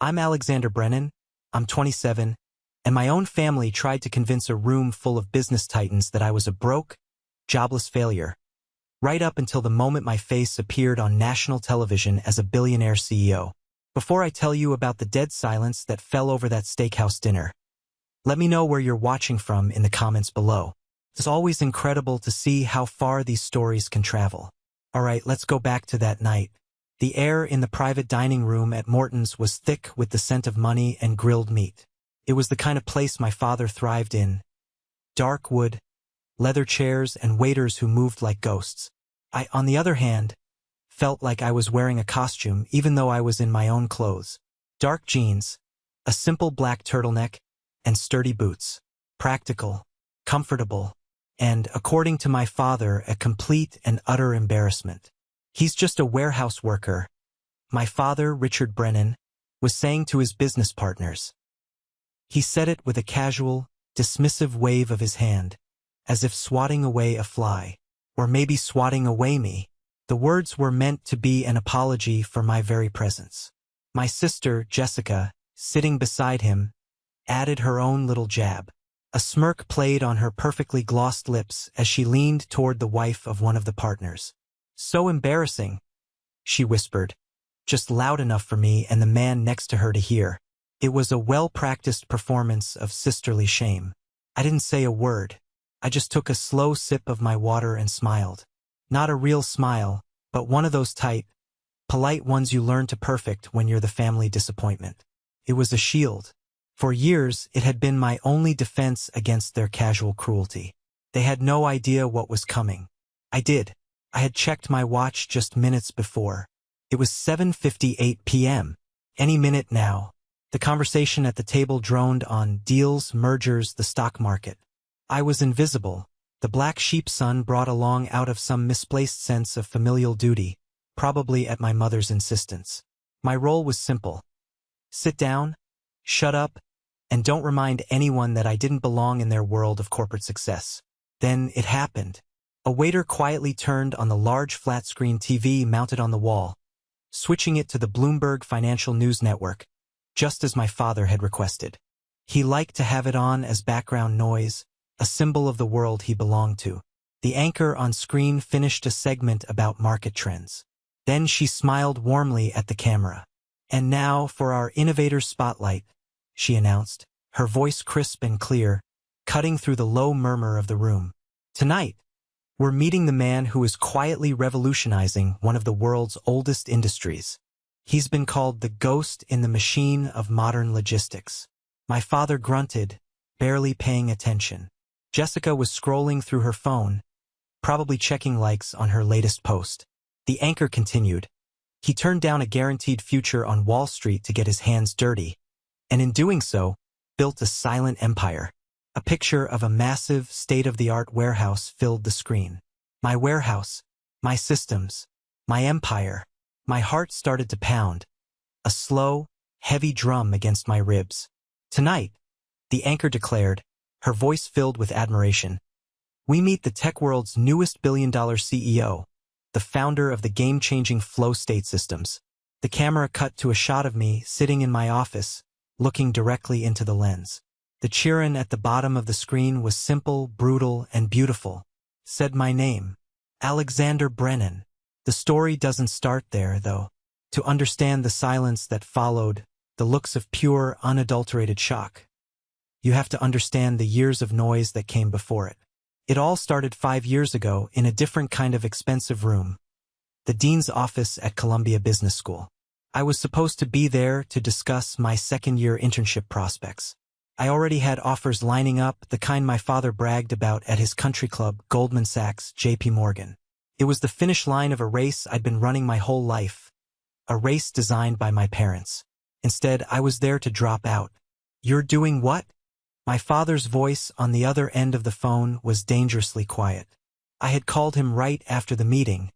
I'm Alexander Brennan, I'm 27, and my own family tried to convince a room full of business titans that I was a broke, jobless failure, right up until the moment my face appeared on national television as a billionaire CEO. Before I tell you about the dead silence that fell over that steakhouse dinner, let me know where you're watching from in the comments below. It's always incredible to see how far these stories can travel. Alright, let's go back to that night. The air in the private dining room at Morton's was thick with the scent of money and grilled meat. It was the kind of place my father thrived in. Dark wood, leather chairs, and waiters who moved like ghosts. I, on the other hand, felt like I was wearing a costume even though I was in my own clothes. Dark jeans, a simple black turtleneck, and sturdy boots. Practical, comfortable, and, according to my father, a complete and utter embarrassment. He's just a warehouse worker, my father, Richard Brennan, was saying to his business partners. He said it with a casual, dismissive wave of his hand, as if swatting away a fly, or maybe swatting away me. The words were meant to be an apology for my very presence. My sister, Jessica, sitting beside him, added her own little jab. A smirk played on her perfectly glossed lips as she leaned toward the wife of one of the partners. "So embarrassing," she whispered, just loud enough for me and the man next to her to hear. It was a well-practiced performance of sisterly shame. I didn't say a word. I just took a slow sip of my water and smiled. Not a real smile, but one of those tight, polite ones you learn to perfect when you're the family disappointment. It was a shield. For years, it had been my only defense against their casual cruelty. They had no idea what was coming. I did. I had checked my watch just minutes before. It was 7:58 p.m. Any minute now. The conversation at the table droned on deals, mergers, the stock market. I was invisible. The black sheep sun brought along out of some misplaced sense of familial duty, probably at my mother's insistence. My role was simple. Sit down, shut up, and don't remind anyone that I didn't belong in their world of corporate success. Then it happened. A waiter quietly turned on the large flat-screen TV mounted on the wall, switching it to the Bloomberg Financial News Network, just as my father had requested. He liked to have it on as background noise, a symbol of the world he belonged to. The anchor on screen finished a segment about market trends. Then she smiled warmly at the camera. "And now for our innovator spotlight," she announced, her voice crisp and clear, cutting through the low murmur of the room. "Tonight, we're meeting the man who is quietly revolutionizing one of the world's oldest industries. He's been called the ghost in the machine of modern logistics." My father grunted, barely paying attention. Jessica was scrolling through her phone, probably checking likes on her latest post. The anchor continued. "He turned down a guaranteed future on Wall Street to get his hands dirty, and in doing so, built a silent empire." A picture of a massive, state-of-the-art warehouse filled the screen. My warehouse, my systems, my empire. My heart started to pound, a slow, heavy drum against my ribs. "Tonight," the anchor declared, her voice filled with admiration, "we meet the tech world's newest billion-dollar CEO, the founder of the game-changing flow state systems." The camera cut to a shot of me sitting in my office, looking directly into the lens. The chiron at the bottom of the screen was simple, brutal, and beautiful. Said my name, Alexander Brennan. The story doesn't start there, though. To understand the silence that followed, the looks of pure, unadulterated shock, you have to understand the years of noise that came before it. It all started 5 years ago in a different kind of expensive room, the dean's office at Columbia Business School. I was supposed to be there to discuss my second-year internship prospects. I already had offers lining up, the kind my father bragged about at his country club, Goldman Sachs, JP Morgan. It was the finish line of a race I'd been running my whole life, a race designed by my parents. Instead, I was there to drop out. "You're doing what?" My father's voice on the other end of the phone was dangerously quiet. I had called him right after the meeting,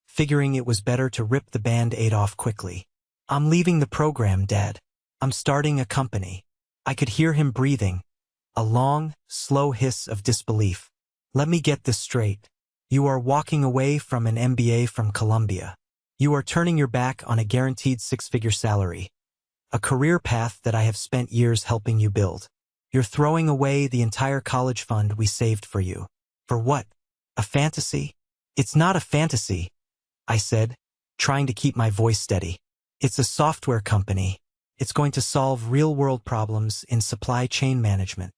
figuring it was better to rip the Band-Aid off quickly. "I'm leaving the program, Dad. I'm starting a company." I could hear him breathing, a long, slow hiss of disbelief. "Let me get this straight. You are walking away from an MBA from Columbia. You are turning your back on a guaranteed 6-figure salary. a career path that I have spent years helping you build. You're throwing away the entire college fund we saved for you. For what? A fantasy? It's not a fantasy, I said, trying to keep my voice steady. It's a software company. It's going to solve real-world problems in supply chain management.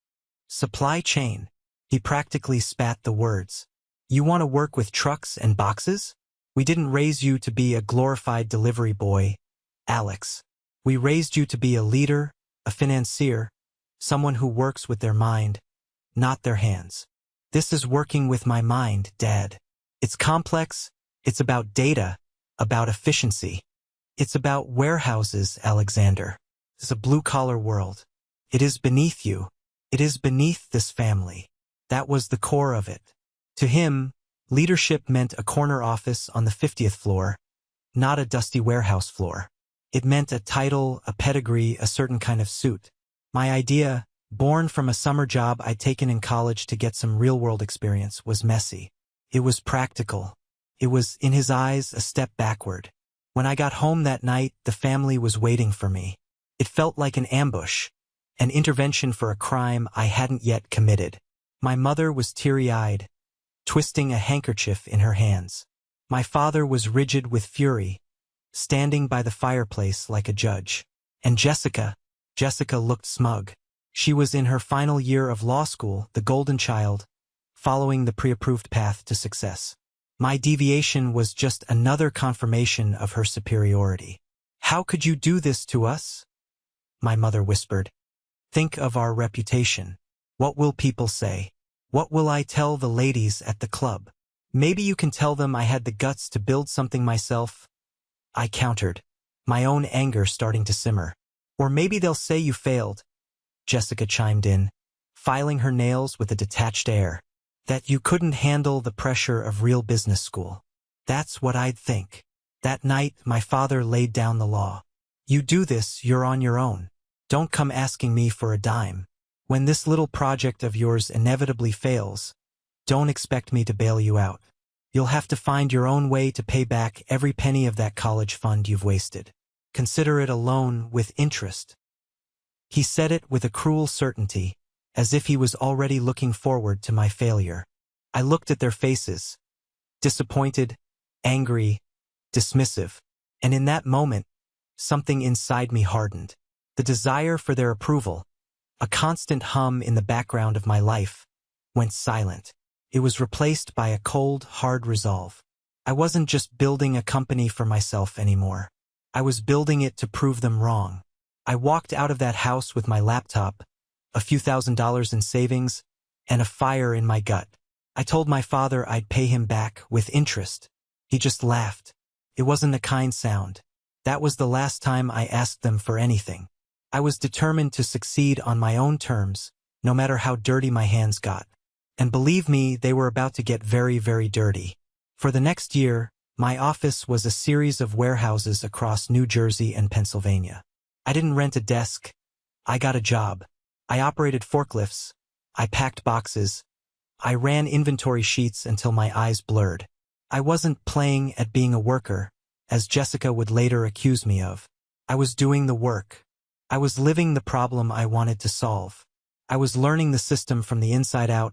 Supply chain? He practically spat the words. You want to work with trucks and boxes? We didn't raise you to be a glorified delivery boy, Alex. We raised you to be a leader, a financier, someone who works with their mind, not their hands. This is working with my mind, Dad. It's complex. It's about data, about efficiency. It's about warehouses, Alexander. It's a blue-collar world. It is beneath you. It is beneath this family. That was the core of it. To him, leadership meant a corner office on the 50th floor, not a dusty warehouse floor. It meant a title, a pedigree, a certain kind of suit. My idea, born from a summer job I'd taken in college to get some real-world experience, was messy. It was practical. It was, in his eyes, a step backward. When I got home that night, the family was waiting for me. It felt like an ambush, an intervention for a crime I hadn't yet committed. My mother was teary-eyed, twisting a handkerchief in her hands. My father was rigid with fury, standing by the fireplace like a judge. And Jessica looked smug. She was in her final year of law school, the golden child, following the pre-approved path to success. My deviation was just another confirmation of her superiority. How could you do this to us? My mother whispered. Think of our reputation. What will people say? What will I tell the ladies at the club? Maybe you can tell them I had the guts to build something myself, I countered, my own anger starting to simmer. Or maybe they'll say you failed, Jessica chimed in, filing her nails with a detached air. That you couldn't handle the pressure of real business school. That's what I'd think. That night, my father laid down the law. You do this, you're on your own. Don't come asking me for a dime. When this little project of yours inevitably fails, don't expect me to bail you out. You'll have to find your own way to pay back every penny of that college fund you've wasted. Consider it a loan with interest. He said it with a cruel certainty, as if he was already looking forward to my failure. I looked at their faces, disappointed, angry, dismissive, and in that moment, something inside me hardened. The desire for their approval, a constant hum in the background of my life, went silent. It was replaced by a cold, hard resolve. I wasn't just building a company for myself anymore. I was building it to prove them wrong. I walked out of that house with my laptop, a few $1,000s in savings, and a fire in my gut. I told my father I'd pay him back with interest. He just laughed. It wasn't a kind sound. That was the last time I asked them for anything. I was determined to succeed on my own terms, no matter how dirty my hands got. And believe me, they were about to get very, very dirty. For the next year, my office was a series of warehouses across New Jersey and Pennsylvania. I didn't rent a desk. I got a job. I operated forklifts. I packed boxes. I ran inventory sheets until my eyes blurred. I wasn't playing at being a worker, as Jessica would later accuse me of. I was doing the work. I was living the problem I wanted to solve. I was learning the system from the inside out,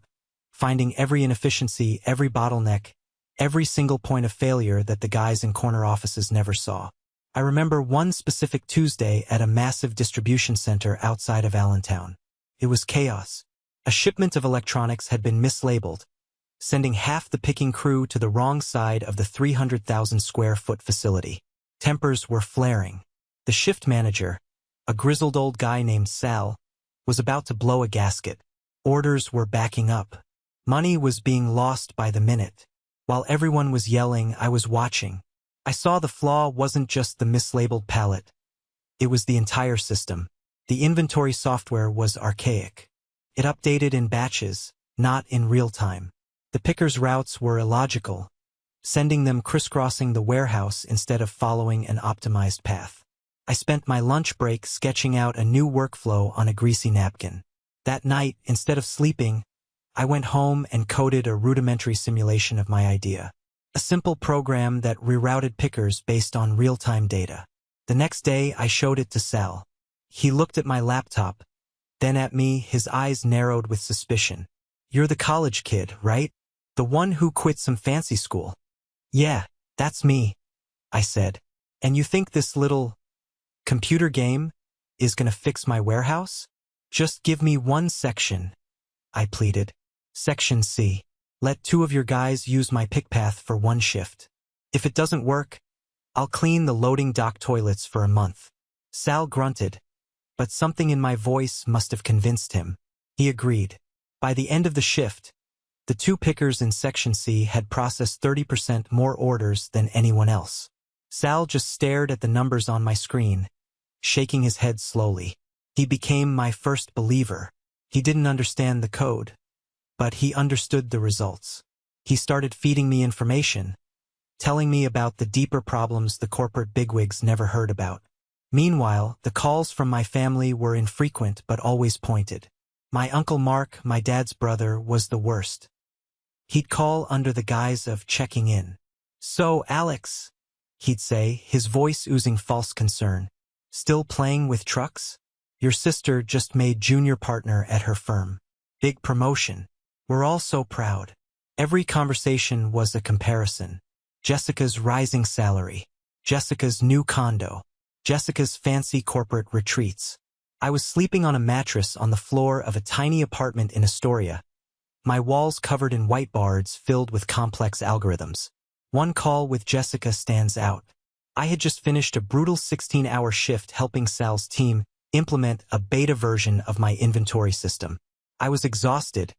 finding every inefficiency, every bottleneck, every single point of failure that the guys in corner offices never saw. I remember one specific Tuesday at a massive distribution center outside of Allentown. It was chaos. A shipment of electronics had been mislabeled, sending half the picking crew to the wrong side of the 300,000 square foot facility. Tempers were flaring. The shift manager, a grizzled old guy named Sal, was about to blow a gasket. Orders were backing up. Money was being lost by the minute. While everyone was yelling, I was watching. I saw the flaw wasn't just the mislabeled pallet. It was the entire system. The inventory software was archaic. It updated in batches, not in real time. The pickers' routes were illogical, sending them crisscrossing the warehouse instead of following an optimized path. I spent my lunch break sketching out a new workflow on a greasy napkin. That night, instead of sleeping, I went home and coded a rudimentary simulation of my idea. A simple program that rerouted pickers based on real-time data. The next day, I showed it to Sal. He looked at my laptop, then at me, his eyes narrowed with suspicion. You're the college kid, right? The one who quit some fancy school. Yeah, that's me, I said. And you think this little computer game is gonna fix my warehouse? Just give me one section, I pleaded. Section C. Let 2 of your guys use my pick path for 1 shift. If it doesn't work, I'll clean the loading dock toilets for a month. Sal grunted, but something in my voice must have convinced him. He agreed. By the end of the shift, the 2 pickers in Section C had processed 30% more orders than anyone else. Sal just stared at the numbers on my screen, shaking his head slowly. He became my first believer. He didn't understand the code, but he understood the results. He started feeding me information, telling me about the deeper problems the corporate bigwigs never heard about. Meanwhile, the calls from my family were infrequent but always pointed. My Uncle Mark, my dad's brother, was the worst. He'd call under the guise of checking in. So, Alex, he'd say, his voice oozing false concern. Still playing with trucks? Your sister just made junior partner at her firm. Big promotion. We're all so proud. Every conversation was a comparison. Jessica's rising salary. Jessica's new condo. Jessica's fancy corporate retreats. I was sleeping on a mattress on the floor of a tiny apartment in Astoria, my walls covered in whiteboards filled with complex algorithms. One call with Jessica stands out. I had just finished a brutal 16-hour shift helping Sal's team implement a beta version of my inventory system. I was exhausted,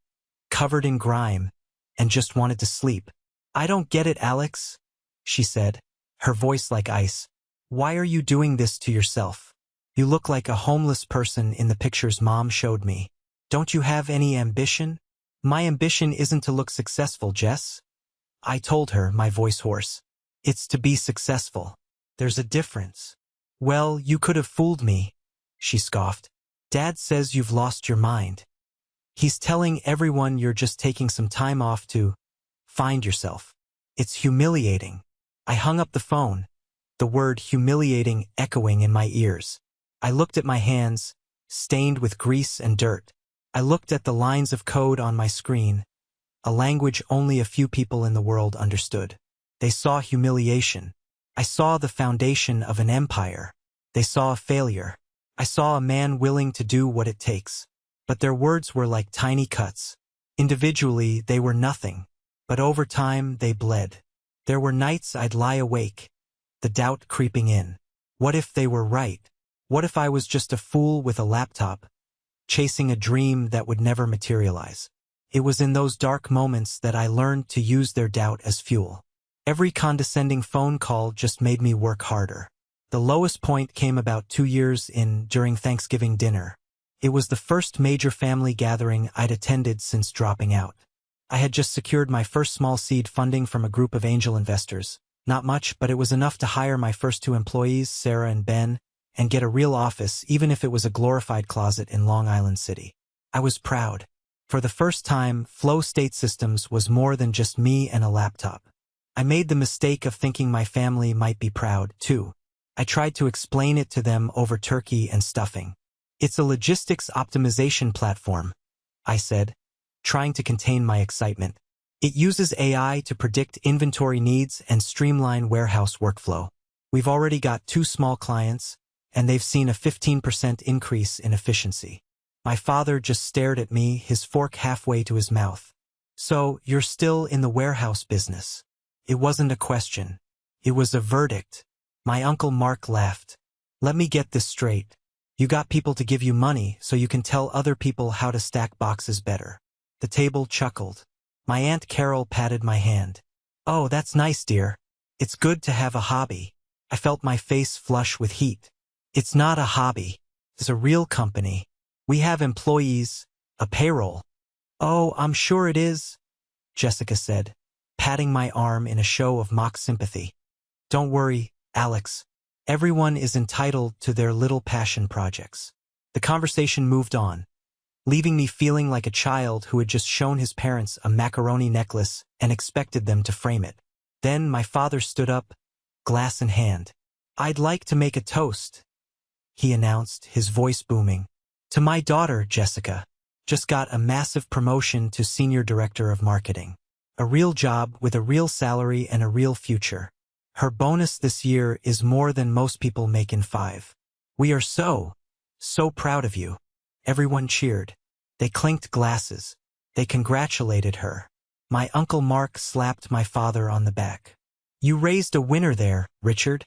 covered in grime, and just wanted to sleep. I don't get it, Alex, she said, her voice like ice. Why are you doing this to yourself? You look like a homeless person in the pictures Mom showed me. Don't you have any ambition? My ambition isn't to look successful, Jess. I told her, my voice hoarse. It's to be successful. There's a difference. Well, you could have fooled me, she scoffed. Dad says you've lost your mind. He's telling everyone you're just taking some time off to find yourself. It's humiliating. I hung up the phone, the word humiliating echoing in my ears. I looked at my hands, stained with grease and dirt. I looked at the lines of code on my screen, a language only a few people in the world understood. They saw humiliation. I saw the foundation of an empire. They saw a failure. I saw a man willing to do what it takes. But their words were like tiny cuts. Individually, they were nothing. But over time, they bled. There were nights I'd lie awake, the doubt creeping in. What if they were right? What if I was just a fool with a laptop, chasing a dream that would never materialize? It was in those dark moments that I learned to use their doubt as fuel. Every condescending phone call just made me work harder. The lowest point came about 2 years in during Thanksgiving dinner. It was the first major family gathering I'd attended since dropping out. I had just secured my first small seed funding from a group of angel investors. Not much, but it was enough to hire my first 2 employees, Sarah and Ben, and get a real office, even if it was a glorified closet in Long Island City. I was proud. For the first time, Flow State Systems was more than just me and a laptop. I made the mistake of thinking my family might be proud, too. I tried to explain it to them over turkey and stuffing. It's a logistics optimization platform, I said, trying to contain my excitement. It uses AI to predict inventory needs and streamline warehouse workflow. We've already got 2 small clients, and they've seen a 15% increase in efficiency. My father just stared at me, his fork halfway to his mouth. So, you're still in the warehouse business? It wasn't a question. It was a verdict. My Uncle Mark laughed. Let me get this straight. You got people to give you money so you can tell other people how to stack boxes better. The table chuckled. My Aunt Carol patted my hand. Oh, that's nice, dear. It's good to have a hobby. I felt my face flush with heat. It's not a hobby. It's a real company. We have employees, a payroll. Oh, I'm sure it is, Jessica said, patting my arm in a show of mock sympathy. Don't worry, Alex. Everyone is entitled to their little passion projects. The conversation moved on, leaving me feeling like a child who had just shown his parents a macaroni necklace and expected them to frame it. Then my father stood up, glass in hand. I'd like to make a toast, he announced, his voice booming. To my daughter, Jessica. Just got a massive promotion to Senior Director of Marketing. A real job with a real salary and a real future. Her bonus this year is more than most people make in 5. We are so proud of you. Everyone cheered. They clinked glasses. They congratulated her. My Uncle Mark slapped my father on the back. You raised a winner there, Richard.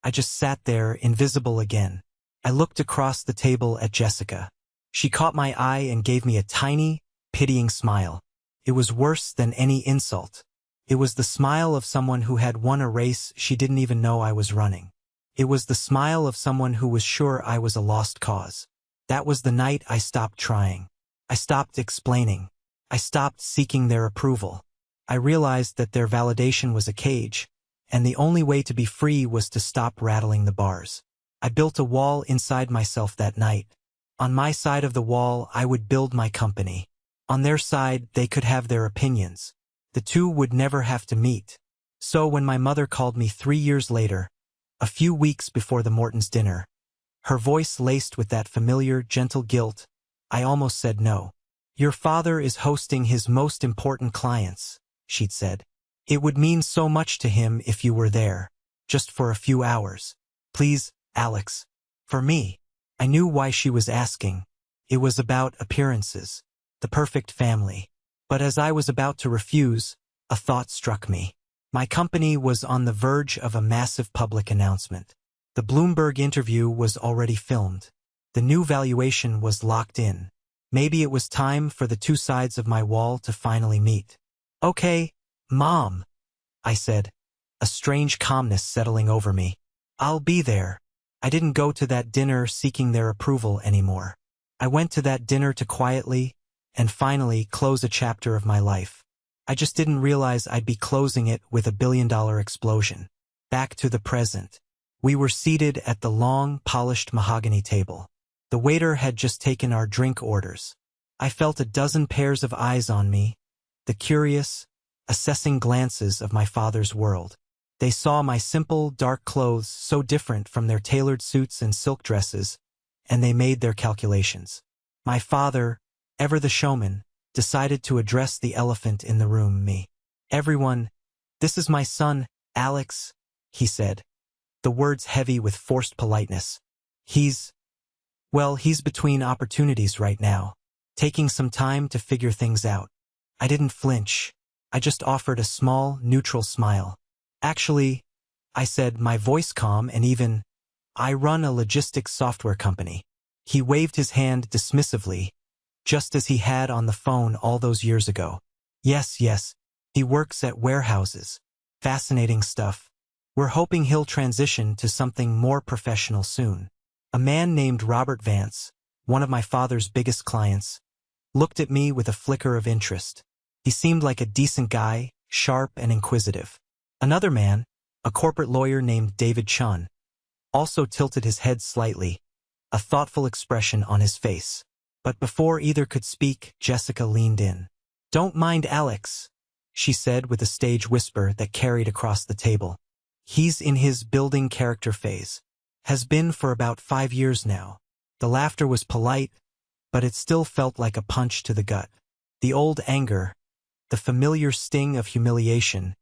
I just sat there, invisible again. I looked across the table at Jessica. She caught my eye and gave me a tiny, pitying smile. It was worse than any insult. It was the smile of someone who had won a race she didn't even know I was running. It was the smile of someone who was sure I was a lost cause. That was the night I stopped trying. I stopped explaining. I stopped seeking their approval. I realized that their validation was a cage, and the only way to be free was to stop rattling the bars. I built a wall inside myself that night. On my side of the wall, I would build my company. On their side, they could have their opinions. The two would never have to meet. So when my mother called me 3 years later, a few weeks before the Mortons' dinner, her voice laced with that familiar, gentle guilt, I almost said no. Your father is hosting his most important clients, she'd said. It would mean so much to him if you were there, just for a few hours. Please, Alex. For me. I knew why she was asking. It was about appearances. The perfect family. But as I was about to refuse, a thought struck me. My company was on the verge of a massive public announcement. The Bloomberg interview was already filmed. The new valuation was locked in. Maybe it was time for the two sides of my wall to finally meet. Okay, Mom, I said, a strange calmness settling over me. I'll be there. I didn't go to that dinner seeking their approval anymore. I went to that dinner to quietly and finally close a chapter of my life. I just didn't realize I'd be closing it with a billion-dollar explosion. Back to the present. We were seated at the long, polished mahogany table. The waiter had just taken our drink orders. I felt a dozen pairs of eyes on me, the curious, assessing glances of my father's world. They saw my simple, dark clothes so different from their tailored suits and silk dresses, and they made their calculations. My father, ever the showman, decided to address the elephant in the room, me. Everyone, this is my son, Alex, he said, the words heavy with forced politeness. He's between opportunities right now, taking some time to figure things out. I didn't flinch. I just offered a small, neutral smile. Actually, I said, my voice calm and even, I run a logistics software company. He waved his hand dismissively, just as he had on the phone all those years ago. Yes, he works at warehouses. Fascinating stuff. We're hoping he'll transition to something more professional soon. A man named Robert Vance, one of my father's biggest clients, looked at me with a flicker of interest. He seemed like a decent guy, sharp and inquisitive. Another man, a corporate lawyer named David Chun, also tilted his head slightly, a thoughtful expression on his face. But before either could speak, Jessica leaned in. Don't mind Alex, she said with a stage whisper that carried across the table. He's in his building character phase. Has been for about 5 years now. The laughter was polite, but it still felt like a punch to the gut. The old anger, the familiar sting of humiliation,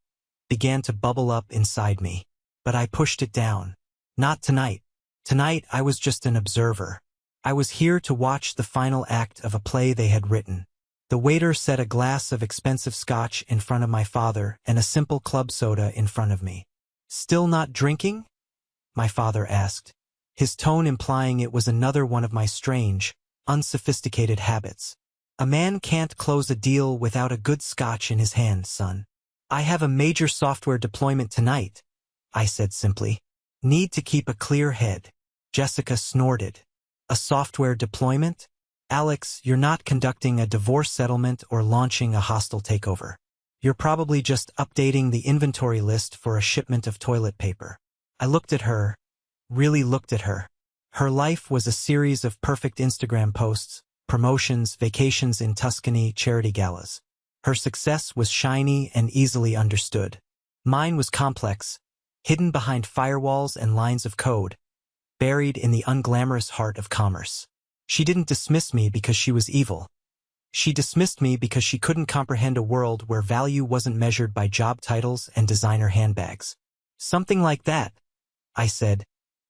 began to bubble up inside me. But I pushed it down. Not tonight. Tonight I was just an observer. I was here to watch the final act of a play they had written. The waiter set a glass of expensive scotch in front of my father and a simple club soda in front of me. Still not drinking? My father asked, his tone implying it was another one of my strange, unsophisticated habits. A man can't close a deal without a good scotch in his hand, son. I have a major software deployment tonight, I said simply. Need to keep a clear head. Jessica snorted. A software deployment? Alex, you're not conducting a divorce settlement or launching a hostile takeover. You're probably just updating the inventory list for a shipment of toilet paper. I looked at her, really looked at her. Her life was a series of perfect Instagram posts, promotions, vacations in Tuscany, charity galas. Her success was shiny and easily understood. Mine was complex, hidden behind firewalls and lines of code. buried in the unglamorous heart of commerce. She didn't dismiss me because she was evil. She dismissed me because she couldn't comprehend a world where value wasn't measured by job titles and designer handbags. Something like that, I said,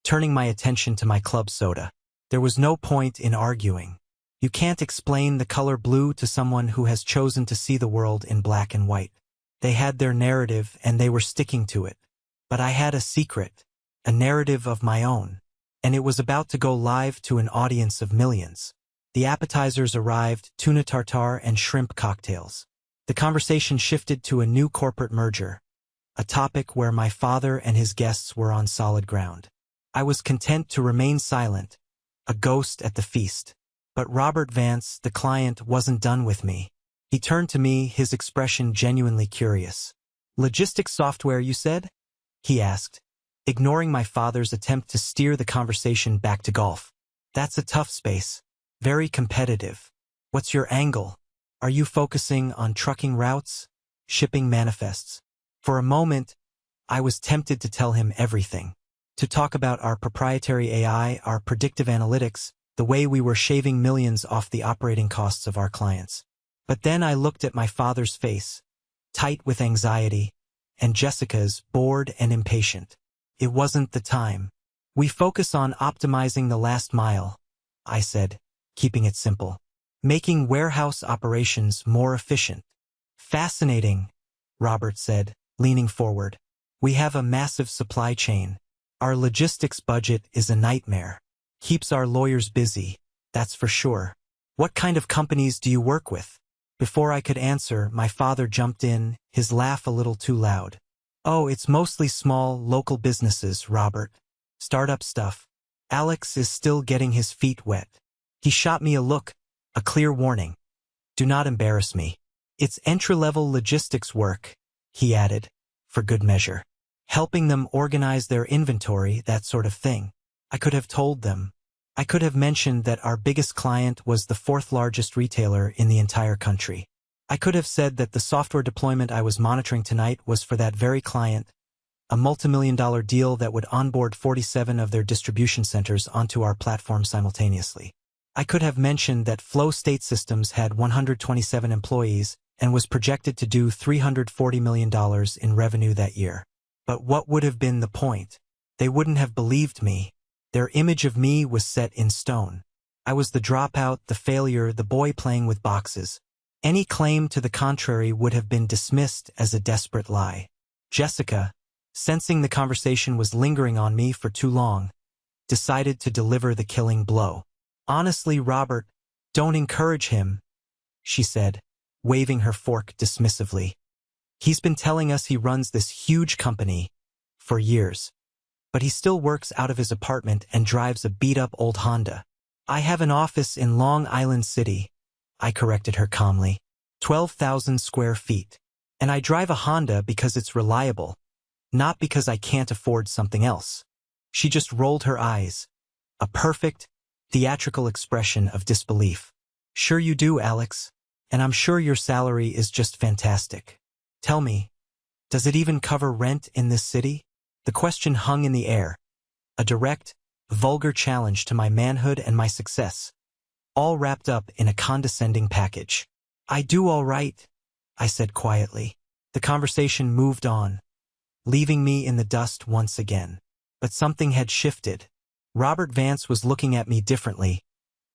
turning my attention to my club soda. There was no point in arguing. You can't explain the color blue to someone who has chosen to see the world in black and white. They had their narrative and they were sticking to it. But I had a secret, a narrative of my own. And it was about to go live to an audience of millions. The appetizers arrived, tuna tartare and shrimp cocktails. The conversation shifted to a new corporate merger, a topic where my father and his guests were on solid ground. I was content to remain silent, a ghost at the feast. But Robert Vance, the client, wasn't done with me. He turned to me, his expression genuinely curious. "Logistics software, you said?" he asked, ignoring my father's attempt to steer the conversation back to golf. "That's a tough space. Very competitive. What's your angle? Are you focusing on trucking routes? Shipping manifests?" For a moment, I was tempted to tell him everything. To talk about our proprietary AI, our predictive analytics, the way we were shaving millions off the operating costs of our clients. But then I looked at my father's face, tight with anxiety, and Jessica's, bored and impatient. It wasn't the time. "We focus on optimizing the last mile," I said, keeping it simple. "Making warehouse operations more efficient." "Fascinating," Robert said, leaning forward. "We have a massive supply chain. Our logistics budget is a nightmare. Keeps our lawyers busy, that's for sure. What kind of companies do you work with?" Before I could answer, my father jumped in, his laugh a little too loud. "Oh, it's mostly small, local businesses, Robert. Startup stuff. Alex is still getting his feet wet." He shot me a look, a clear warning. "Do not embarrass me. It's entry-level logistics work," he added, for good measure. "Helping them organize their inventory, that sort of thing." I could have told them. I could have mentioned that our biggest client was the fourth largest retailer in the entire country. I could have said that the software deployment I was monitoring tonight was for that very client, a multimillion-dollar deal that would onboard 47 of their distribution centers onto our platform simultaneously. I could have mentioned that Flow State Systems had 127 employees and was projected to do $340 million in revenue that year. But what would have been the point? They wouldn't have believed me. Their image of me was set in stone. I was the dropout, the failure, the boy playing with boxes. Any claim to the contrary would have been dismissed as a desperate lie. Jessica, sensing the conversation was lingering on me for too long, decided to deliver the killing blow. "Honestly, Robert, don't encourage him," she said, waving her fork dismissively. "He's been telling us he runs this huge company for years. But he still works out of his apartment and drives a beat-up old Honda. I have an office in Long Island City," I corrected her calmly. 12,000 square feet. "And I drive a Honda because it's reliable, not because I can't afford something else." She just rolled her eyes, a perfect, theatrical expression of disbelief. "Sure you do, Alex. And I'm sure your salary is just fantastic. Tell me, does it even cover rent in this city?" The question hung in the air, a direct, vulgar challenge to my manhood and my success, all wrapped up in a condescending package. "I do all right," I said quietly. The conversation moved on, leaving me in the dust once again. But something had shifted. Robert Vance was looking at me differently,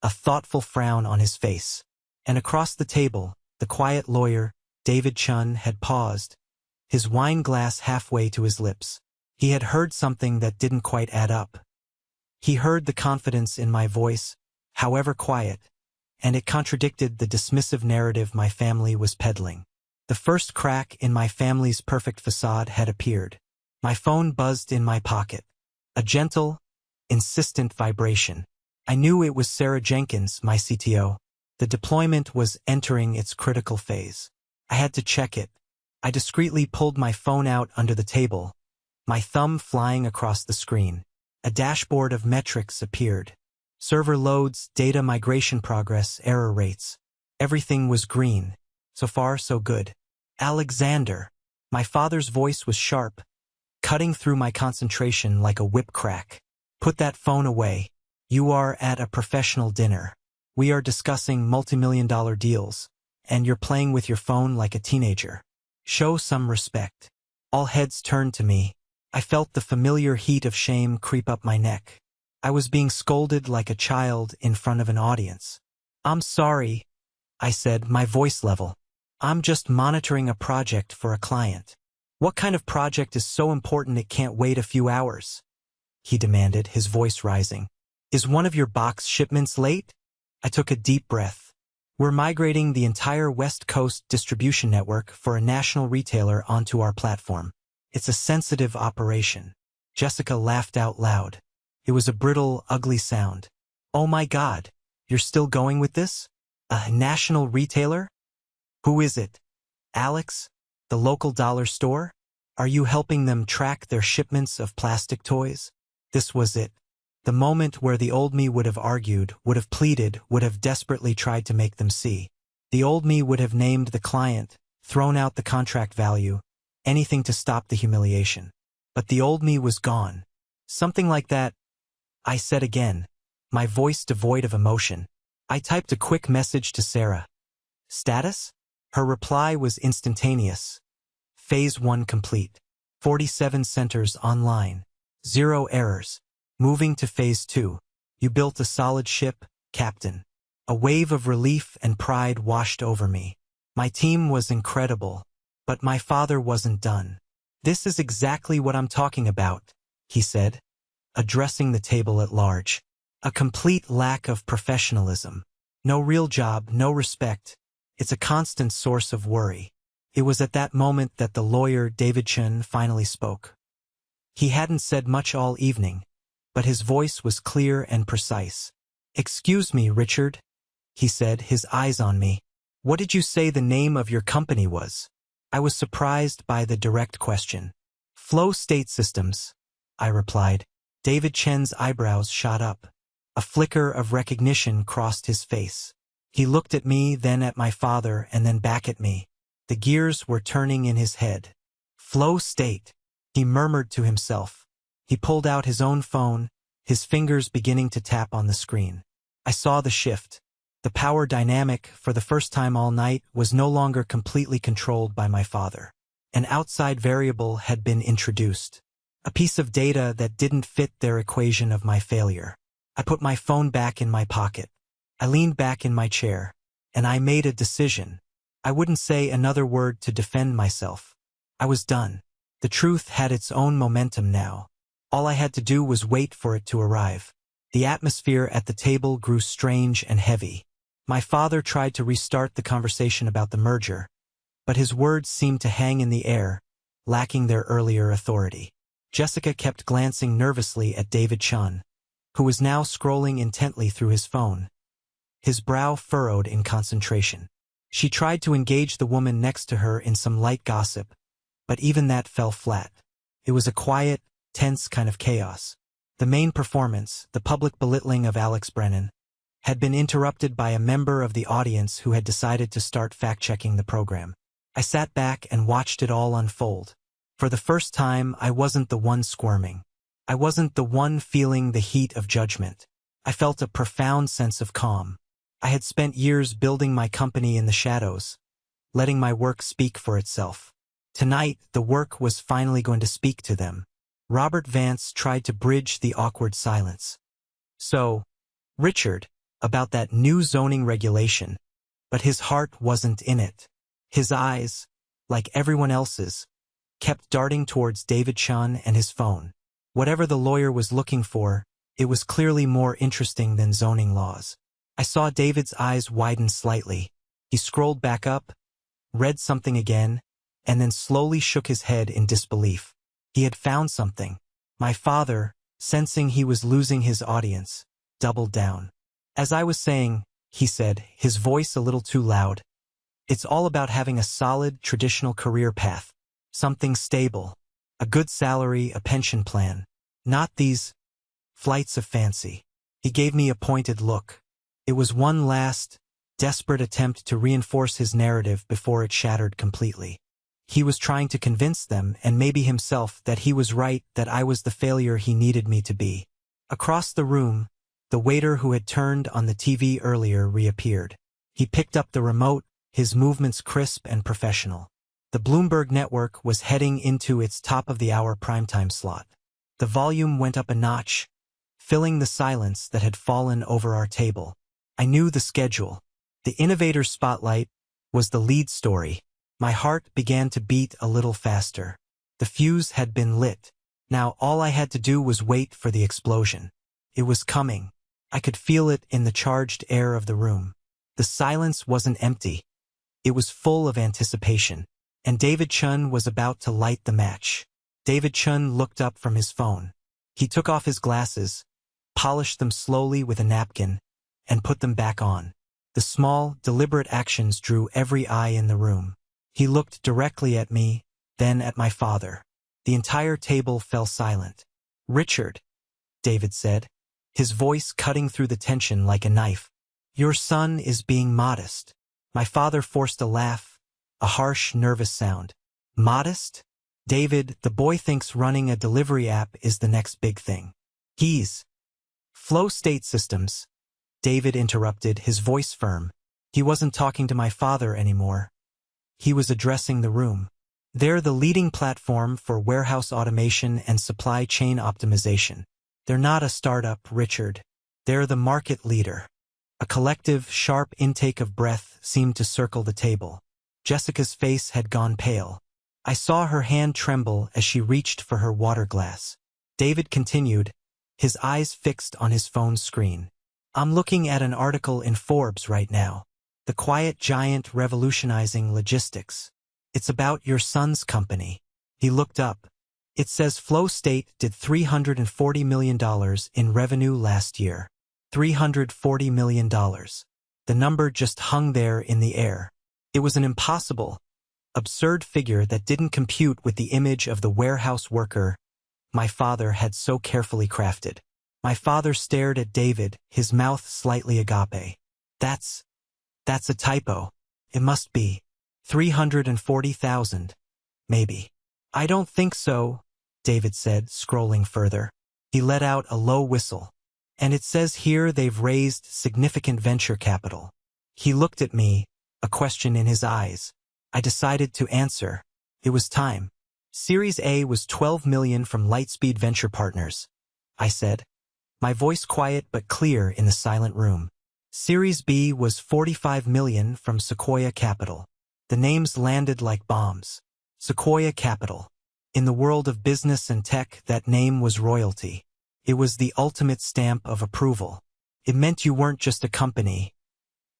a thoughtful frown on his face. And across the table, the quiet lawyer, David Chun, had paused, his wine glass halfway to his lips. He had heard something that didn't quite add up. He heard the confidence in my voice, however quiet, and it contradicted the dismissive narrative my family was peddling. The first crack in my family's perfect facade had appeared. My phone buzzed in my pocket. A gentle, insistent vibration. I knew it was Sarah Jenkins, my CTO. The deployment was entering its critical phase. I had to check it. I discreetly pulled my phone out under the table, my thumb flying across the screen. A dashboard of metrics appeared. Server loads, data migration progress, error rates. Everything was green. So far, so good. "Alexander." My father's voice was sharp, cutting through my concentration like a whip crack. Put that phone away. You are at a professional dinner. We are discussing multi-million-dollar deals, and you're playing with your phone like a teenager. Show some respect." All heads turned to me. I felt the familiar heat of shame creep up my neck. I was being scolded like a child in front of an audience. "I'm sorry," I said, my voice level. "I'm just monitoring a project for a client." "What kind of project is so important it can't wait a few hours?" he demanded, his voice rising. "Is one of your box shipments late?" I took a deep breath. "We're migrating the entire West Coast distribution network for a national retailer onto our platform. It's a sensitive operation." Jessica laughed out loud. It was a brittle, ugly sound. "Oh my God, you're still going with this? A national retailer? Who is it? Alex? The local dollar store? Are you helping them track their shipments of plastic toys?" This was it. The moment where the old me would have argued, would have pleaded, would have desperately tried to make them see. The old me would have named the client, thrown out the contract value, anything to stop the humiliation. But the old me was gone. "Something like that," I said again, my voice devoid of emotion. I typed a quick message to Sarah. "Status?" Her reply was instantaneous. "Phase 1 complete. 47 centers online. 0 errors. Moving to Phase 2. You built a solid ship, Captain." A wave of relief and pride washed over me. My team was incredible, but my father wasn't done. "This is exactly what I'm talking about," he said, addressing the table at large. "A complete lack of professionalism. No real job, no respect. It's a constant source of worry." It was at that moment that the lawyer David Chen finally spoke. He hadn't said much all evening, but his voice was clear and precise. "Excuse me, Richard," he said, his eyes on me. "What did you say the name of your company was?" I was surprised by the direct question. "Flow State Systems," I replied. David Chen's eyebrows shot up. A flicker of recognition crossed his face. He looked at me, then at my father, and then back at me. The gears were turning in his head. "Flow State," he murmured to himself. He pulled out his own phone, his fingers beginning to tap on the screen. I saw the shift. The power dynamic, for the first time all night, was no longer completely controlled by my father. An outside variable had been introduced. A piece of data that didn't fit their equation of my failure. I put my phone back in my pocket. I leaned back in my chair, and I made a decision. I wouldn't say another word to defend myself. I was done. The truth had its own momentum now. All I had to do was wait for it to arrive. The atmosphere at the table grew strange and heavy. My father tried to restart the conversation about the merger, but his words seemed to hang in the air, lacking their earlier authority. Jessica kept glancing nervously at David Chen, who was now scrolling intently through his phone. His brow furrowed in concentration. She tried to engage the woman next to her in some light gossip, but even that fell flat. It was a quiet, tense kind of chaos. The main performance, the public belittling of Alex Brennan, had been interrupted by a member of the audience who had decided to start fact-checking the program. I sat back and watched it all unfold. For the first time, I wasn't the one squirming. I wasn't the one feeling the heat of judgment. I felt a profound sense of calm. I had spent years building my company in the shadows, letting my work speak for itself. Tonight, the work was finally going to speak to them. Robert Vance tried to bridge the awkward silence. "So, Richard, about that new zoning regulation," but his heart wasn't in it. His eyes, like everyone else's, kept darting towards David Chen and his phone. Whatever the lawyer was looking for, it was clearly more interesting than zoning laws. I saw David's eyes widen slightly. He scrolled back up, read something again, and then slowly shook his head in disbelief. He had found something. My father, sensing he was losing his audience, doubled down. "As I was saying," he said, his voice a little too loud, "it's all about having a solid, traditional career path. Something stable. A good salary, a pension plan. Not these flights of fancy." He gave me a pointed look. It was one last, desperate attempt to reinforce his narrative before it shattered completely. He was trying to convince them, and maybe himself, that he was right, that I was the failure he needed me to be. Across the room, the waiter who had turned on the TV earlier reappeared. He picked up the remote, his movements crisp and professional. The Bloomberg network was heading into its top-of-the-hour primetime slot. The volume went up a notch, filling the silence that had fallen over our table. I knew the schedule. The Innovator's Spotlight was the lead story. My heart began to beat a little faster. The fuse had been lit. Now all I had to do was wait for the explosion. It was coming. I could feel it in the charged air of the room. The silence wasn't empty. It was full of anticipation. And David Chun was about to light the match. David Chun looked up from his phone. He took off his glasses, polished them slowly with a napkin, and put them back on. The small, deliberate actions drew every eye in the room. He looked directly at me, then at my father. The entire table fell silent. "Richard," David said, his voice cutting through the tension like a knife. "Your son is being modest." My father forced a laugh, a harsh, nervous sound. "Modest? David, the boy thinks running a delivery app is the next big thing. He's—" "Flow state systems," David interrupted, his voice firm. He wasn't talking to my father anymore. He was addressing the room. "They're the leading platform for warehouse automation and supply chain optimization. They're not a startup, Richard. They're the market leader." A collective, sharp intake of breath seemed to circle the table. Jessica's face had gone pale. I saw her hand tremble as she reached for her water glass. David continued, his eyes fixed on his phone screen. "I'm looking at an article in Forbes right now. The Quiet Giant Revolutionizing Logistics. It's about your son's company." He looked up. "It says Flow State did $340 million in revenue last year. $340 million. The number just hung there in the air. It was an impossible, absurd figure that didn't compute with the image of the warehouse worker my father had so carefully crafted. My father stared at David, his mouth slightly agape. That's a typo. It must be 340,000. Maybe." "I don't think so," David said, scrolling further. He let out a low whistle. "And it says here they've raised significant venture capital." He looked at me, a question in his eyes. I decided to answer. It was time. "Series A was $12 million from Lightspeed Venture Partners," I said, my voice quiet but clear in the silent room. "Series B was $45 million from Sequoia Capital." The names landed like bombs. Sequoia Capital. In the world of business and tech, that name was royalty. It was the ultimate stamp of approval. It meant you weren't just a company.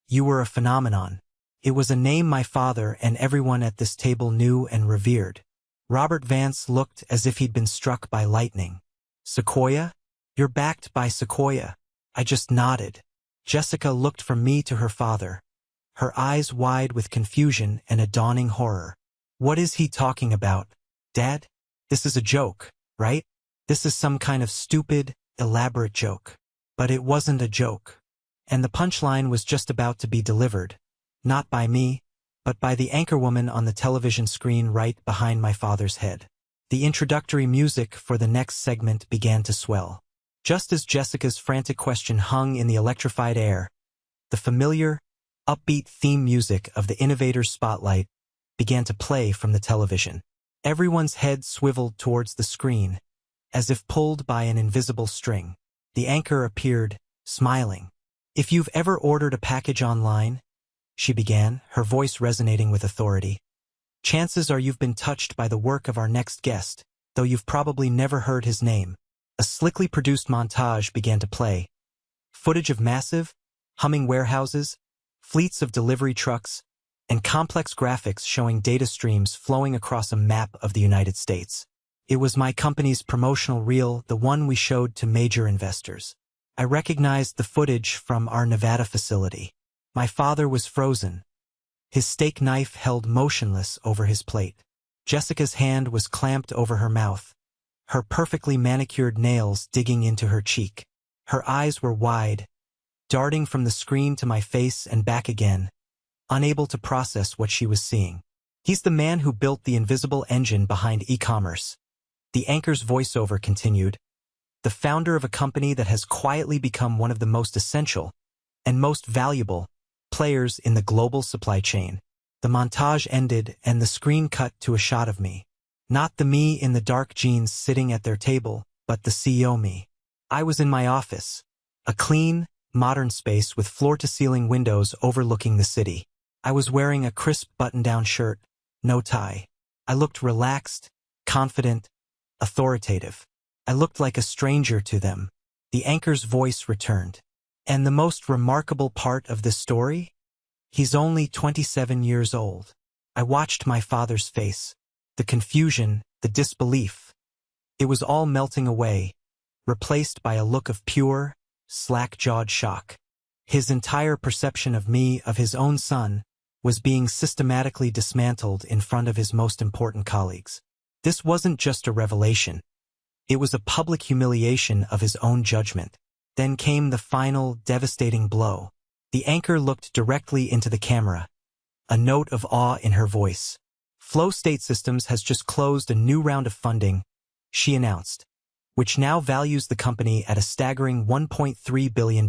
You were a phenomenon. It was a name my father and everyone at this table knew and revered. Robert Vance looked as if he'd been struck by lightning. "Sequoia? You're backed by Sequoia." I just nodded. Jessica looked from me to her father, her eyes wide with confusion and a dawning horror. "What is he talking about? Dad? This is a joke, right? This is some kind of stupid, elaborate joke." But it wasn't a joke. And the punchline was just about to be delivered. Not by me, but by the anchorwoman on the television screen right behind my father's head. The introductory music for the next segment began to swell. Just as Jessica's frantic question hung in the electrified air, the familiar, upbeat theme music of the Innovator's Spotlight began to play from the television. Everyone's head swiveled towards the screen, as if pulled by an invisible string. The anchor appeared, smiling. "If you've ever ordered a package online," she began, her voice resonating with authority, "chances are you've been touched by the work of our next guest, though you've probably never heard his name." A slickly produced montage began to play. Footage of massive, humming warehouses, fleets of delivery trucks, and complex graphics showing data streams flowing across a map of the United States. It was my company's promotional reel, the one we showed to major investors. I recognized the footage from our Nevada facility. My father was frozen, his steak knife held motionless over his plate. Jessica's hand was clamped over her mouth, her perfectly manicured nails digging into her cheek. Her eyes were wide, darting from the screen to my face and back again, unable to process what she was seeing. "He's the man who built the invisible engine behind e-commerce." The anchor's voiceover continued, the founder of a company that has quietly become one of the most essential and most valuable players in the global supply chain. The montage ended and the screen cut to a shot of me. Not the me in the dark jeans sitting at their table, but the CEO me. I was in my office, a clean, modern space with floor-to-ceiling windows overlooking the city. I was wearing a crisp button-down shirt, no tie. I looked relaxed, confident, authoritative. I looked like a stranger to them. The anchor's voice returned. And the most remarkable part of this story? He's only 27 years old. I watched my father's face. The confusion, the disbelief. It was all melting away, replaced by a look of pure, slack-jawed shock. His entire perception of me, of his own son, was being systematically dismantled in front of his most important colleagues. This wasn't just a revelation. It was a public humiliation of his own judgment. Then came the final, devastating blow. The anchor looked directly into the camera, a note of awe in her voice. Flow State Systems has just closed a new round of funding, she announced, which now values the company at a staggering $1.3 billion.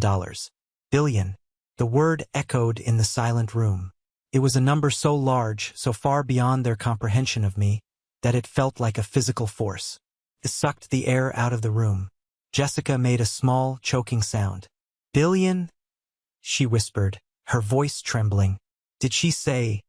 Billion. The word echoed in the silent room. It was a number so large, so far beyond their comprehension of me, that it felt like a physical force. It sucked the air out of the room. Jessica made a small, choking sound. Billion? She whispered, her voice trembling. Did she say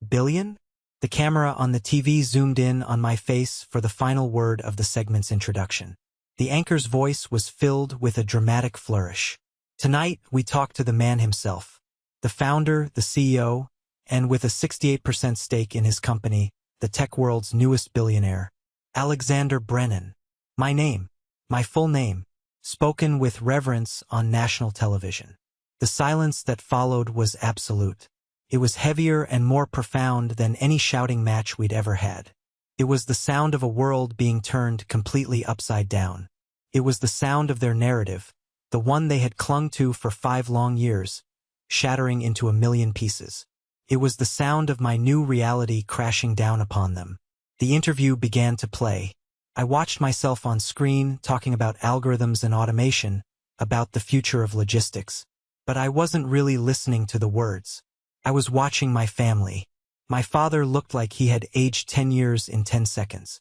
billion? The camera on the TV zoomed in on my face for the final word of the segment's introduction. The anchor's voice was filled with a dramatic flourish. Tonight, we talked to the man himself, the founder, the CEO, and with a 68% stake in his company, the tech world's newest billionaire, Alexander Brennan. My name, my full name, spoken with reverence on national television. The silence that followed was absolute. It was heavier and more profound than any shouting match we'd ever had. It was the sound of a world being turned completely upside down. It was the sound of their narrative, the one they had clung to for 5 long years, shattering into a million pieces. It was the sound of my new reality crashing down upon them. The interview began to play. I watched myself on screen talking about algorithms and automation, about the future of logistics. But I wasn't really listening to the words. I was watching my family. My father looked like he had aged 10 years in 10 seconds.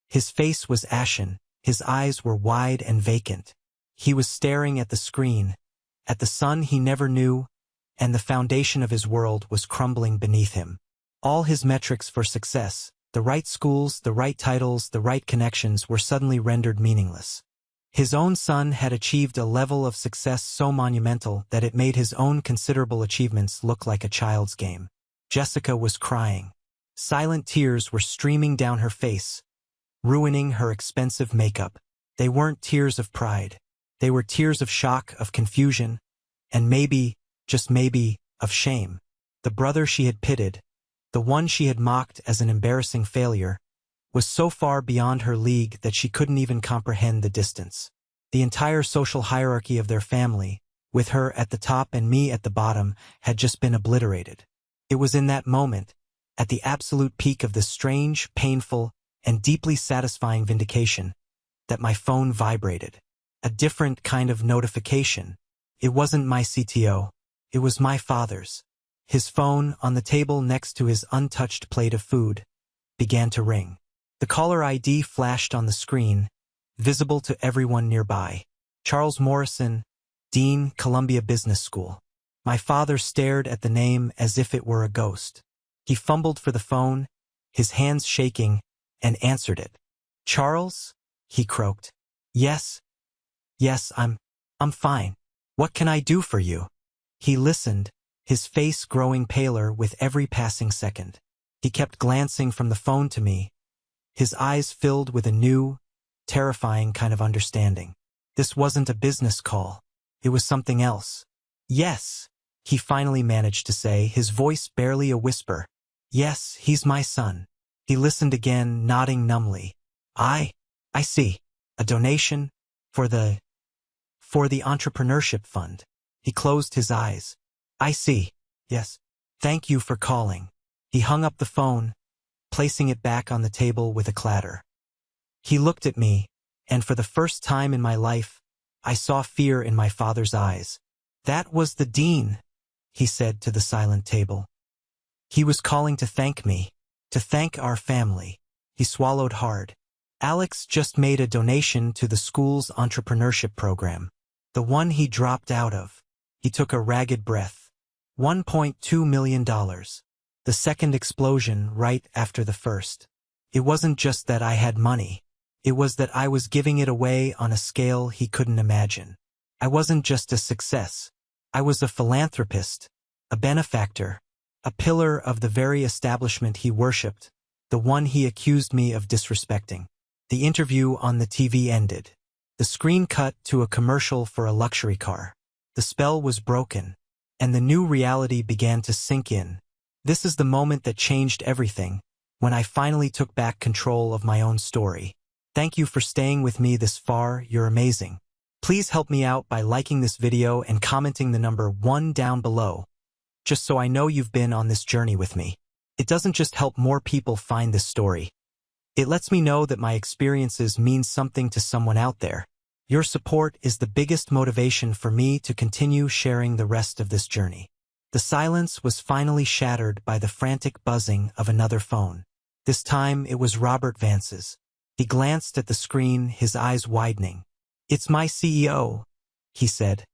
His face was ashen, his eyes were wide and vacant. He was staring at the screen, at the son he never knew, and the foundation of his world was crumbling beneath him. All his metrics for success, the right schools, the right titles, the right connections, were suddenly rendered meaningless. His own son had achieved a level of success so monumental that it made his own considerable achievements look like a child's game. Jessica was crying. Silent tears were streaming down her face, ruining her expensive makeup. They weren't tears of pride. They were tears of shock, of confusion, and maybe, just maybe, of shame. The brother she had pitied, the one she had mocked as an embarrassing failure, was so far beyond her league that she couldn't even comprehend the distance. The entire social hierarchy of their family, with her at the top and me at the bottom, had just been obliterated. It was in that moment, at the absolute peak of this strange, painful, and deeply satisfying vindication, that my phone vibrated. A different kind of notification. It wasn't my CTO. It was my father's. His phone, on the table next to his untouched plate of food, began to ring. The caller ID flashed on the screen, visible to everyone nearby. Charles Morrison, Dean, Columbia Business School. My father stared at the name as if it were a ghost. He fumbled for the phone, his hands shaking, and answered it. Charles? He croaked. Yes, I'm fine. What can I do for you? He listened, his face growing paler with every passing second. He kept glancing from the phone to me, his eyes filled with a new, terrifying kind of understanding. This wasn't a business call. It was something else. Yes, he finally managed to say, his voice barely a whisper. Yes, he's my son. He listened again, nodding numbly. I see. A donation for the entrepreneurship fund. He closed his eyes. I see. Yes. Thank you for calling. He hung up the phone, placing it back on the table with a clatter. He looked at me, and for the first time in my life, I saw fear in my father's eyes. "That was the dean," he said to the silent table. "He was calling to thank me, to thank our family." He swallowed hard. "Alex just made a donation to the school's entrepreneurship program, the one he dropped out of." He took a ragged breath. $1.2 million. The second explosion right after the first. It wasn't just that I had money. It was that I was giving it away on a scale he couldn't imagine. I wasn't just a success. I was a philanthropist, a benefactor, a pillar of the very establishment he worshipped, the one he accused me of disrespecting. The interview on the TV ended. The screen cut to a commercial for a luxury car. The spell was broken, and the new reality began to sink in. This is the moment that changed everything, when I finally took back control of my own story. Thank you for staying with me this far, you're amazing. Please help me out by liking this video and commenting the number 1 down below, just so I know you've been on this journey with me. It doesn't just help more people find this story. It lets me know that my experiences mean something to someone out there. Your support is the biggest motivation for me to continue sharing the rest of this journey. The silence was finally shattered by the frantic buzzing of another phone. This time it was Robert Vance's. He glanced at the screen, his eyes widening. "It's my CEO," he said,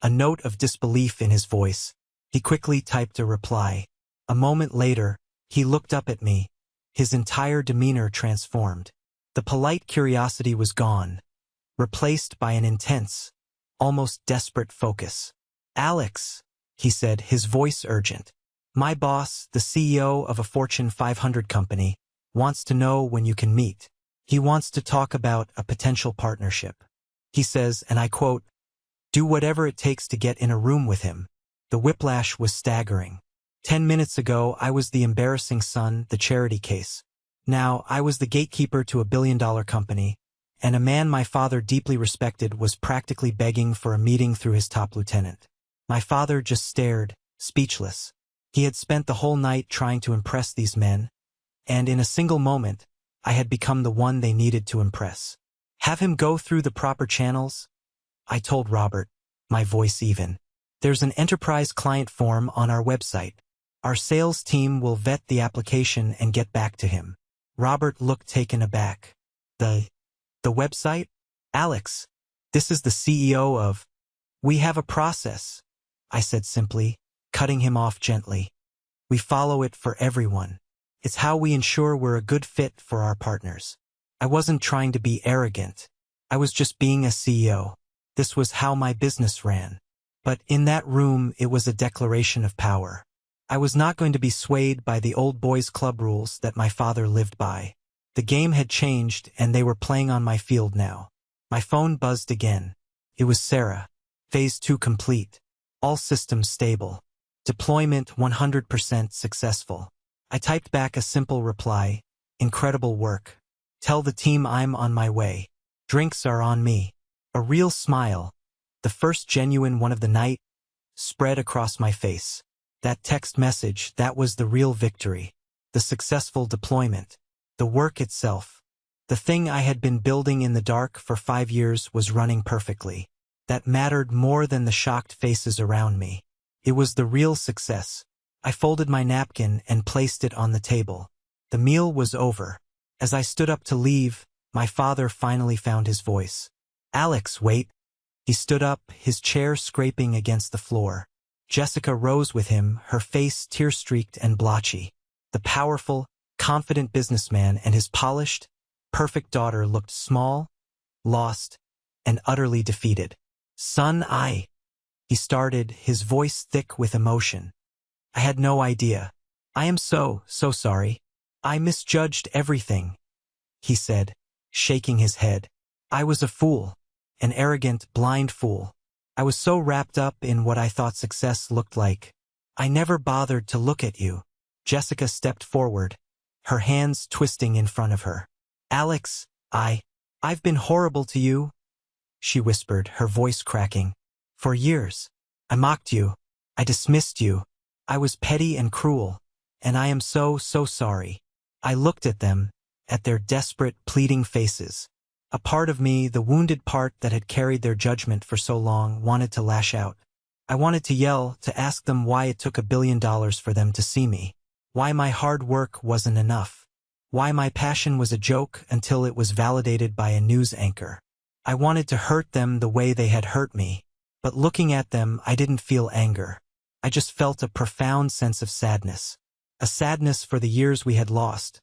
a note of disbelief in his voice. He quickly typed a reply. A moment later, he looked up at me, his entire demeanor transformed. The polite curiosity was gone, replaced by an intense, almost desperate focus. "Alex," he said, his voice urgent. "My boss, the CEO of a Fortune 500 company, wants to know when you can meet. He wants to talk about a potential partnership. He says, and I quote, 'Do whatever it takes to get in a room with him.'" The whiplash was staggering. 10 minutes ago, I was the embarrassing son, the charity case. Now, I was the gatekeeper to a billion-dollar company, and a man my father deeply respected was practically begging for a meeting through his top lieutenant. My father just stared, speechless. He had spent the whole night trying to impress these men, and in a single moment, I had become the one they needed to impress. "Have him go through the proper channels," I told Robert, my voice even. "There's an enterprise client form on our website. Our sales team will vet the application and get back to him." Robert looked taken aback. The website? "Alex, this is the CEO of—" "We have a process," I said simply, cutting him off gently. "We follow it for everyone. It's how we ensure we're a good fit for our partners." I wasn't trying to be arrogant. I was just being a CEO. This was how my business ran. But in that room, it was a declaration of power. I was not going to be swayed by the old boys club rules that my father lived by. The game had changed, and they were playing on my field now. My phone buzzed again. It was Sarah. Phase 2 complete. All systems stable. Deployment 100% successful. I typed back a simple reply. "Incredible work. Tell the team I'm on my way. Drinks are on me." A real smile, the first genuine one of the night, spread across my face. That text message, that was the real victory. The successful deployment. The work itself. The thing I had been building in the dark for 5 years was running perfectly. That mattered more than the shocked faces around me. It was the real success. I folded my napkin and placed it on the table. The meal was over. As I stood up to leave, my father finally found his voice. "Alex, wait." He stood up, his chair scraping against the floor. Jessica rose with him, her face tear-streaked and blotchy. The powerful, confident businessman and his polished, perfect daughter looked small, lost, and utterly defeated. "Son, he started, his voice thick with emotion. "I had no idea. I am so sorry. I misjudged everything," he said, shaking his head. "I was a fool, an arrogant, blind fool. I was so wrapped up in what I thought success looked like. I never bothered to look at you." Jessica stepped forward, her hands twisting in front of her. "Alex, I've been horrible to you," she whispered, her voice cracking. "For years. I mocked you. I dismissed you. I was petty and cruel, and I am so sorry." I looked at them, at their desperate, pleading faces. A part of me, the wounded part that had carried their judgment for so long, wanted to lash out. I wanted to yell, to ask them why it took $1 billion for them to see me. Why my hard work wasn't enough. Why my passion was a joke until it was validated by a news anchor. I wanted to hurt them the way they had hurt me. But looking at them, I didn't feel anger. I just felt a profound sense of sadness. A sadness for the years we had lost.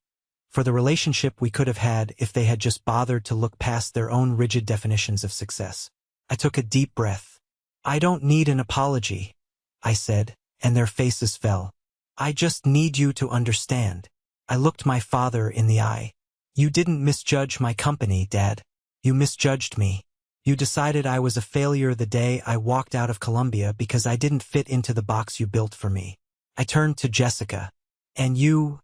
For the relationship we could have had if they had just bothered to look past their own rigid definitions of success. I took a deep breath. "I don't need an apology," I said, and their faces fell. "I just need you to understand." I looked my father in the eye. "You didn't misjudge my company, Dad. You misjudged me. You decided I was a failure the day I walked out of Columbia because I didn't fit into the box you built for me." I turned to Jessica. "And you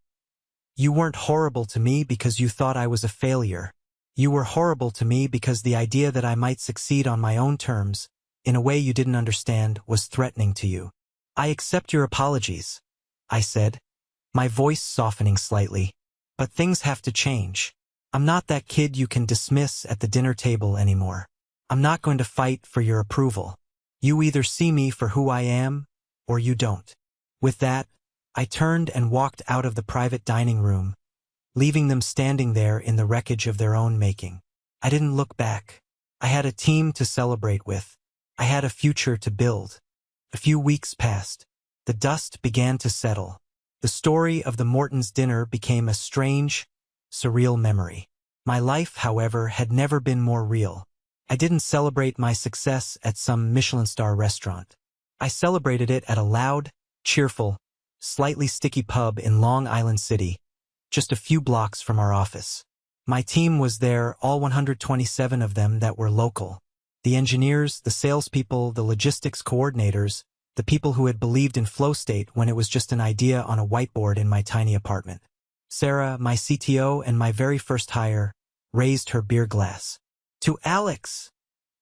weren't horrible to me because you thought I was a failure. You were horrible to me because the idea that I might succeed on my own terms, in a way you didn't understand, was threatening to you." "I accept your apologies," I said, my voice softening slightly. "But things have to change. I'm not that kid you can dismiss at the dinner table anymore. I'm not going to fight for your approval. You either see me for who I am, or you don't." With that, I turned and walked out of the private dining room, leaving them standing there in the wreckage of their own making. I didn't look back. I had a team to celebrate with. I had a future to build. A few weeks passed. The dust began to settle. The story of the Mortons' dinner became a strange, surreal memory. My life, however, had never been more real. I didn't celebrate my success at some Michelin star restaurant. I celebrated it at a loud, cheerful, slightly sticky pub in Long Island City, just a few blocks from our office. My team was there, all 127 of them that were local. The engineers, the salespeople, the logistics coordinators, the people who had believed in flow state when it was just an idea on a whiteboard in my tiny apartment. Sarah, my CTO and my very first hire, raised her beer glass. "To Alex!"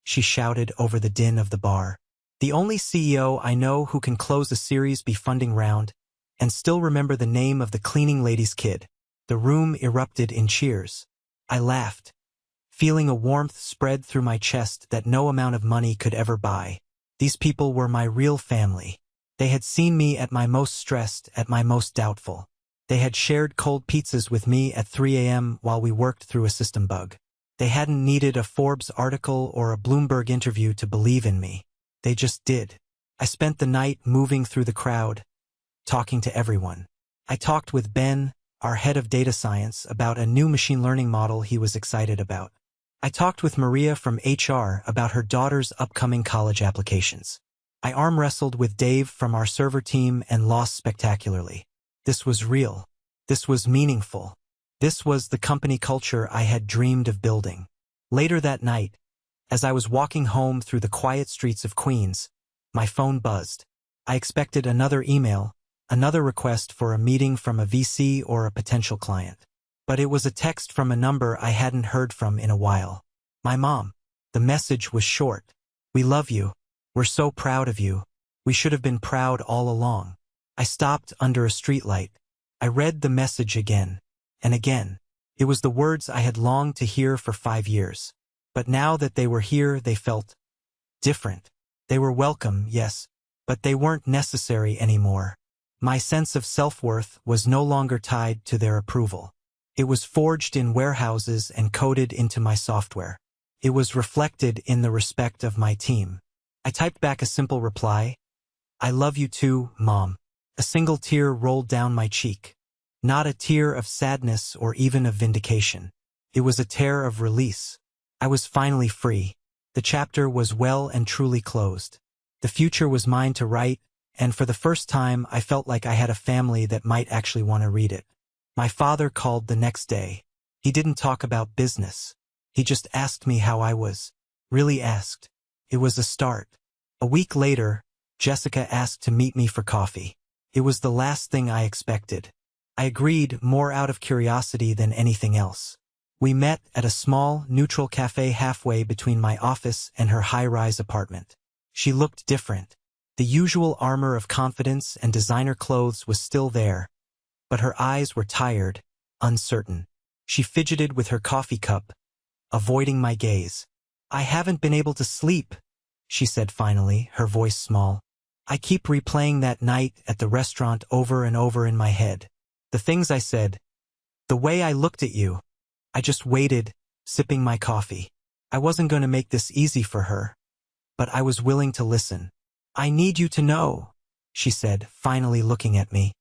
she shouted over the din of the bar. "The only CEO I know who can close a Series B funding round and still remember the name of the cleaning lady's kid." The room erupted in cheers. I laughed, feeling a warmth spread through my chest that no amount of money could ever buy. These people were my real family. They had seen me at my most stressed, at my most doubtful. They had shared cold pizzas with me at 3 a.m. while we worked through a system bug. They hadn't needed a Forbes article or a Bloomberg interview to believe in me. They just did. I spent the night moving through the crowd, talking to everyone. I talked with Ben, our head of data science, about a new machine learning model he was excited about. I talked with Maria from HR about her daughter's upcoming college applications. I arm wrestled with Dave from our server team and lost spectacularly. This was real. This was meaningful. This was the company culture I had dreamed of building. Later that night, as I was walking home through the quiet streets of Queens, my phone buzzed. I expected another email, another request for a meeting from a VC or a potential client. But it was a text from a number I hadn't heard from in a while. My mom. The message was short. "We love you. We're so proud of you. We should have been proud all along." I stopped under a streetlight. I read the message again and again. It was the words I had longed to hear for 5 years. But now that they were here, they felt different. They were welcome, yes, but they weren't necessary anymore. My sense of self-worth was no longer tied to their approval. It was forged in warehouses and coded into my software. It was reflected in the respect of my team. I typed back a simple reply. "I love you too, Mom." A single tear rolled down my cheek. Not a tear of sadness or even of vindication. It was a tear of release. I was finally free. The chapter was well and truly closed. The future was mine to write, and for the first time I felt like I had a family that might actually want to read it. My father called the next day. He didn't talk about business. He just asked me how I was. Really asked. It was a start. A week later, Jessica asked to meet me for coffee. It was the last thing I expected. I agreed, more out of curiosity than anything else. We met at a small, neutral cafe halfway between my office and her high-rise apartment. She looked different. The usual armor of confidence and designer clothes was still there, but her eyes were tired, uncertain. She fidgeted with her coffee cup, avoiding my gaze. "I haven't been able to sleep," she said finally, her voice small. "I keep replaying that night at the restaurant over and over in my head. The things I said, the way I looked at you." I just waited, sipping my coffee. I wasn't going to make this easy for her, but I was willing to listen. "I need you to know," she said, finally looking at me.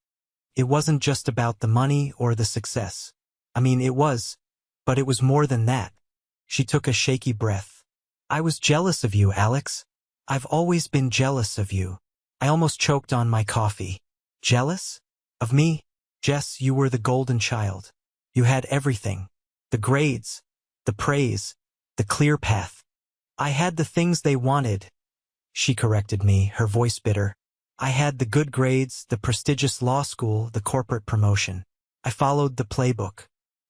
"It wasn't just about the money or the success. I mean, it was, but it was more than that." She took a shaky breath. "I was jealous of you, Alex. I've always been jealous of you." I almost choked on my coffee. "Jealous? Of me? Jess, you were the golden child. You had everything. The grades, the praise, the clear path. I had the things they wanted." She corrected me, her voice bitter. "I had the good grades, the prestigious law school, the corporate promotion. I followed the playbook.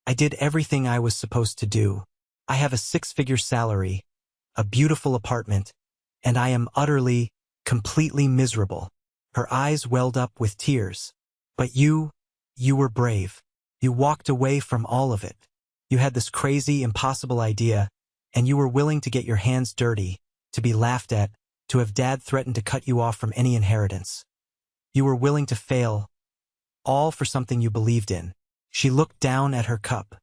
I did everything I was supposed to do. I have a six-figure salary, a beautiful apartment, and I am utterly, completely miserable." Her eyes welled up with tears. "But you were brave. You walked away from all of it. You had this crazy, impossible idea, and you were willing to get your hands dirty, to be laughed at, to have Dad threaten to cut you off from any inheritance. You were willing to fail, all for something you believed in." She looked down at her cup.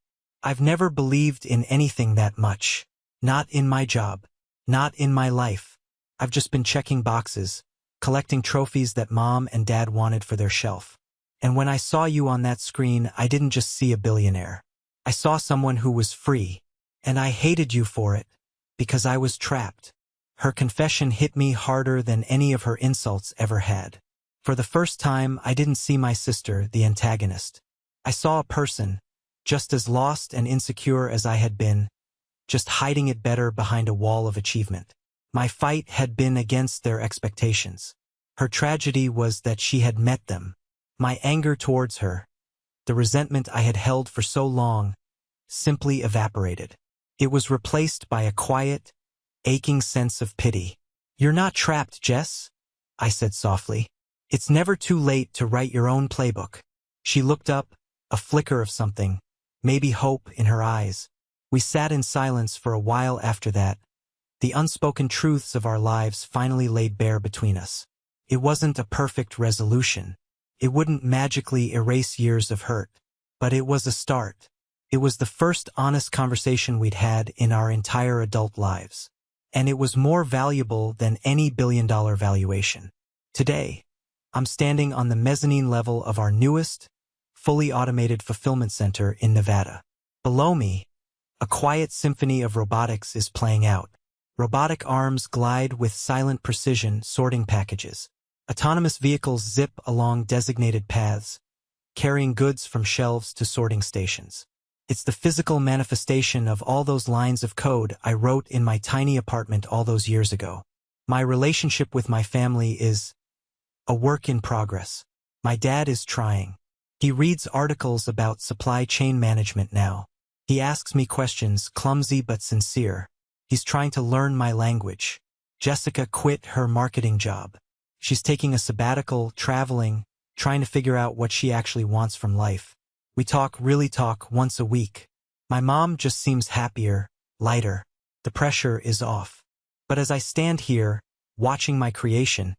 "I've never believed in anything that much. Not in my job. Not in my life. I've just been checking boxes, collecting trophies that Mom and Dad wanted for their shelf. And when I saw you on that screen, I didn't just see a billionaire. I saw someone who was free. And I hated you for it, because I was trapped." Her confession hit me harder than any of her insults ever had. For the first time, I didn't see my sister, the antagonist. I saw a person, just as lost and insecure as I had been, just hiding it better behind a wall of achievement. My fight had been against their expectations. Her tragedy was that she had met them. My anger towards her, the resentment I had held for so long, simply evaporated. It was replaced by a quiet, aching sense of pity. "You're not trapped, Jess," I said softly. "It's never too late to write your own playbook." She looked up, a flicker of something, maybe hope in her eyes. We sat in silence for a while after that. The unspoken truths of our lives finally laid bare between us. It wasn't a perfect resolution. It wouldn't magically erase years of hurt. But it was a start. It was the first honest conversation we'd had in our entire adult lives. And it was more valuable than any billion-dollar valuation. Today, I'm standing on the mezzanine level of our newest, fully automated fulfillment center in Nevada. Below me, a quiet symphony of robotics is playing out. Robotic arms glide with silent precision, sorting packages. Autonomous vehicles zip along designated paths, carrying goods from shelves to sorting stations. It's the physical manifestation of all those lines of code I wrote in my tiny apartment all those years ago. My relationship with my family is a work in progress. My dad is trying. He reads articles about supply chain management now. He asks me questions, clumsy but sincere. He's trying to learn my language. Jessica quit her marketing job. She's taking a sabbatical, traveling, trying to figure out what she actually wants from life. We really talk once a week. My mom just seems happier, lighter. The pressure is off. But as I stand here, watching my creation,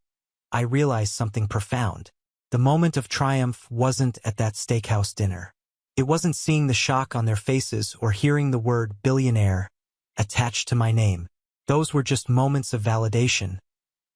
I realize something profound. The moment of triumph wasn't at that steakhouse dinner. It wasn't seeing the shock on their faces or hearing the word billionaire attached to my name. Those were just moments of validation,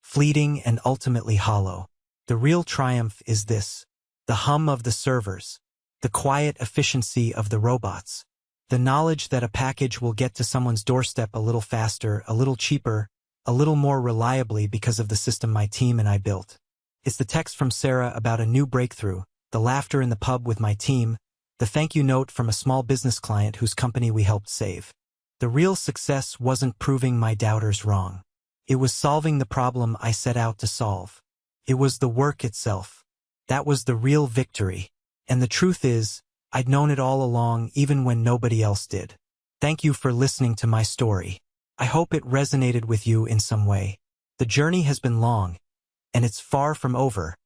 fleeting and ultimately hollow. The real triumph is this: the hum of the servers, the quiet efficiency of the robots, the knowledge that a package will get to someone's doorstep a little faster, a little cheaper, a little more reliably because of the system my team and I built. It's the text from Sarah about a new breakthrough, the laughter in the pub with my team, the thank you note from a small business client whose company we helped save. The real success wasn't proving my doubters wrong. It was solving the problem I set out to solve. It was the work itself. That was the real victory. And the truth is, I'd known it all along, even when nobody else did. Thank you for listening to my story. I hope it resonated with you in some way. The journey has been long, and it's far from over,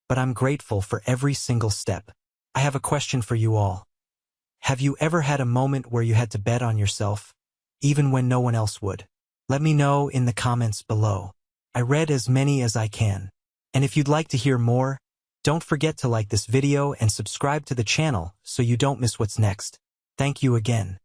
but I'm grateful for every single step. I have a question for you all. Have you ever had a moment where you had to bet on yourself? even when no one else would? Let me know in the comments below. I read as many as I can. And if you'd like to hear more, don't forget to like this video and subscribe to the channel so you don't miss what's next. Thank you again.